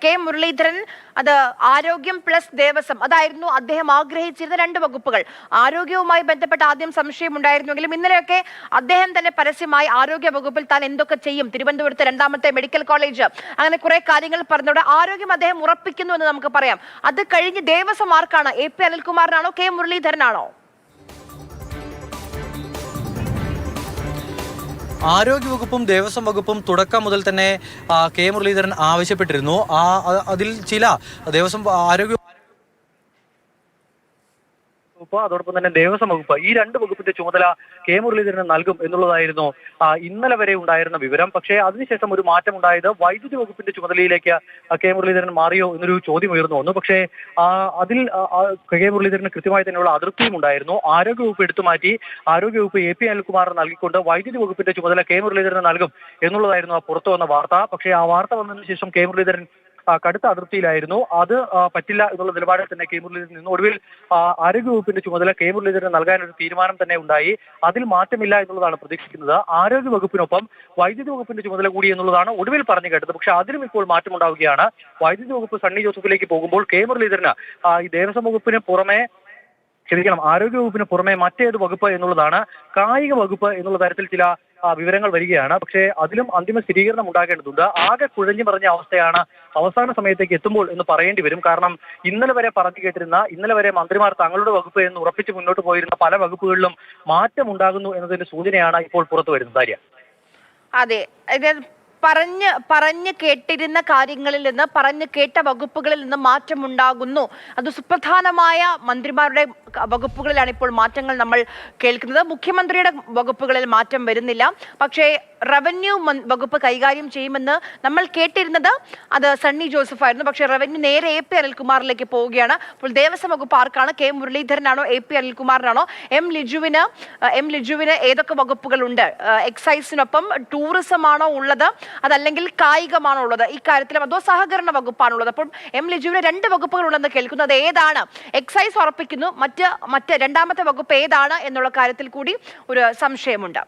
K Muraleedharan അത് ആരോഗ്യം plus Devaswom അതായിരുന്നു അദ്ദേഹം ആഗ്രഹിച്ചിരുന്ന രണ്ട് വകുപ്പുകൾ. ആരോഗ്യവുമായി ബന്ധപ്പെട്ട ആദ്യം സംശയമുണ്ടായിരുന്നെങ്കിലും ഇന്നലെയൊക്കെ അദ്ദേഹം തന്നെ പരസ്യമായി ആരോഗ്യ വകുപ്പിൽ താൻ എന്തൊക്കെ ചെയ്യും, തിരുവനന്തപുരത്ത് രണ്ടാമത്തെ മെഡിക്കൽ കോളേജ്, അങ്ങനെ കുറെ കാര്യങ്ങൾ പറഞ്ഞതോടെ ആരോഗ്യം അദ്ദേഹം ഉറപ്പിക്കുന്നു എന്ന് നമുക്ക് പറയാം. അത് കഴിഞ്ഞ് ദേവസ്വം ആർക്കാണ്? AP അനിൽകുമാറിനാണോ കെ മുരളീധരനാണോ? ആരോഗ്യവകുപ്പും ദേവസ്വം വകുപ്പും തുടക്കം മുതൽ തന്നെ കെ മുരളീധരൻ ആവശ്യപ്പെട്ടിരുന്നു. അതിൽ ചില ദേവസ്വം ആരോഗ്യ വകുപ്പ്, അതോടൊപ്പം തന്നെ ദേവസ്വം വകുപ്പ്, ഈ രണ്ട് വകുപ്പിന്റെ ചുമതല കെ മുരളീധരന് നൽകും എന്നുള്ളതായിരുന്നു ഇന്നലെ വരെ ഉണ്ടായിരുന്ന വിവരം. പക്ഷേ അതിനുശേഷം ഒരു മാറ്റം ഉണ്ടായത് വൈദ്യുതി വകുപ്പിന്റെ ചുമതലയിലേക്ക് കെ മുരളീധരൻ മാറിയോ എന്നൊരു ചോദ്യം ഉയർന്നു വന്നു. പക്ഷേ അതിൽ കെ മുരളീധരന് കൃത്യമായി തന്നെയുള്ള അതൃപ്തിയും ഉണ്ടായിരുന്നു. ആരോഗ്യവകുപ്പ് എടുത്തു മാറ്റി ആരോഗ്യവകുപ്പ് AP അനിൽകുമാറിന് നൽകിക്കൊണ്ട് വൈദ്യുതി വകുപ്പിന്റെ ചുമതല കെ മുരളീധരന് നൽകും എന്നുള്ളതായിരുന്നു പുറത്തു വന്ന വാർത്ത. പക്ഷേ ആ വാർത്ത വന്നതിന് ശേഷം കെ മുരളീധരൻ കടുത്ത അതിർത്തിയിലായിരുന്നു. അത് പറ്റില്ല എന്നുള്ള നിലപാടിൽ തന്നെ കെ മുരളീധരൻ നിന്ന് ഒടുവിൽ ആരോഗ്യവകുപ്പിന്റെ ചുമതല കെ മുരളീധരൻ നൽകാനൊരു തീരുമാനം തന്നെ ഉണ്ടായി. അതിൽ മാറ്റമില്ല എന്നുള്ളതാണ് പ്രതീക്ഷിക്കുന്നത്. ആരോഗ്യ വകുപ്പിനൊപ്പം വൈദ്യുതി വകുപ്പിന്റെ ചുമതല കൂടി എന്നുള്ളതാണ് ഒടുവിൽ പറഞ്ഞു കേട്ടത്. പക്ഷെ അതിലും ഇപ്പോൾ മാറ്റമുണ്ടാവുകയാണ്. വൈദ്യുതി വകുപ്പ് സണ്ണി ജോസഫിലേക്ക് പോകുമ്പോൾ കെ മുരളീധരന് ഈ ദേവസ്വം വകുപ്പിന് പുറമെ ആരോഗ്യവകുപ്പിന് പുറമെ മറ്റേത് വകുപ്പ് എന്നുള്ളതാണ്, കായിക വകുപ്പ് എന്നുള്ള തരത്തിൽ ചില വിവരങ്ങൾ വരികയാണ്. പക്ഷേ അതിലും അന്തിമ സ്ഥിരീകരണം ഉണ്ടാകേണ്ടതുണ്ട്. ആകെ കുഴഞ്ഞു പറഞ്ഞ അവസ്ഥയാണ് അവസാന സമയത്തേക്ക് എത്തുമ്പോൾ എന്ന് പറയേണ്ടി വരും. കാരണം ഇന്നലെ വരെ പറഞ്ഞു കേട്ടിരുന്ന, ഇന്നലെ വരെ മന്ത്രിമാർ തങ്ങളുടെ വകുപ്പ് എന്ന് ഉറപ്പിച്ച് മുന്നോട്ട് പോയിരുന്ന പല വകുപ്പുകളിലും മാറ്റം ഉണ്ടാകുന്നു എന്നതിന്റെ സൂചനയാണ് ഇപ്പോൾ പുറത്തു വരുന്നത്. ആര്യ, അതെ, പറഞ്ഞ് കേട്ടിരുന്ന കാര്യങ്ങളിൽ നിന്ന്, പറഞ്ഞു കേട്ട വകുപ്പുകളിൽ നിന്ന് മാറ്റമുണ്ടാകുന്നു. അത് സുപ്രധാനമായ മന്ത്രിമാരുടെ വകുപ്പുകളിലാണ് ഇപ്പോൾ മാറ്റങ്ങൾ നമ്മൾ കേൾക്കുന്നത്. മുഖ്യമന്ത്രിയുടെ വകുപ്പുകളിൽ മാറ്റം വരുന്നില്ല. പക്ഷേ റവന്യൂ വകുപ്പ് കൈകാര്യം ചെയ്യുമെന്ന് നമ്മൾ കേട്ടിരുന്നത് അത് സണ്ണി ജോസഫ് ആയിരുന്നു. പക്ഷേ റവന്യൂ നേരെ AP അനിൽകുമാറിലേക്ക് പോവുകയാണ്. അപ്പോൾ ദേവസ്വം വകുപ്പ് ആർക്കാണ്? കെ മുരളീധരനാണോ AP അനിൽകുമാറിനാണോ? എം ലിജുവിന് ഏതൊക്കെ വകുപ്പുകളുണ്ട്? എക്സൈസിനൊപ്പം ടൂറിസം ആണോ ഉള്ളത്, അതല്ലെങ്കിൽ കായികമാണോ ഉള്ളത്? ഇക്കാര്യത്തിലും അതോ സഹകരണ വകുപ്പാണുള്ളത്? അപ്പോൾ എം ലിജുവിന് രണ്ട് വകുപ്പുകൾ ഉണ്ടെന്ന് കേൾക്കുന്നത് ഏതാണ്? എക്സൈസ് ഉറപ്പിക്കുന്നു, മറ്റ് രണ്ടാമത്തെ വകുപ്പ് ഏതാണ് എന്നുള്ള കാര്യത്തിൽ കൂടി ഒരു സംശയമുണ്ട്.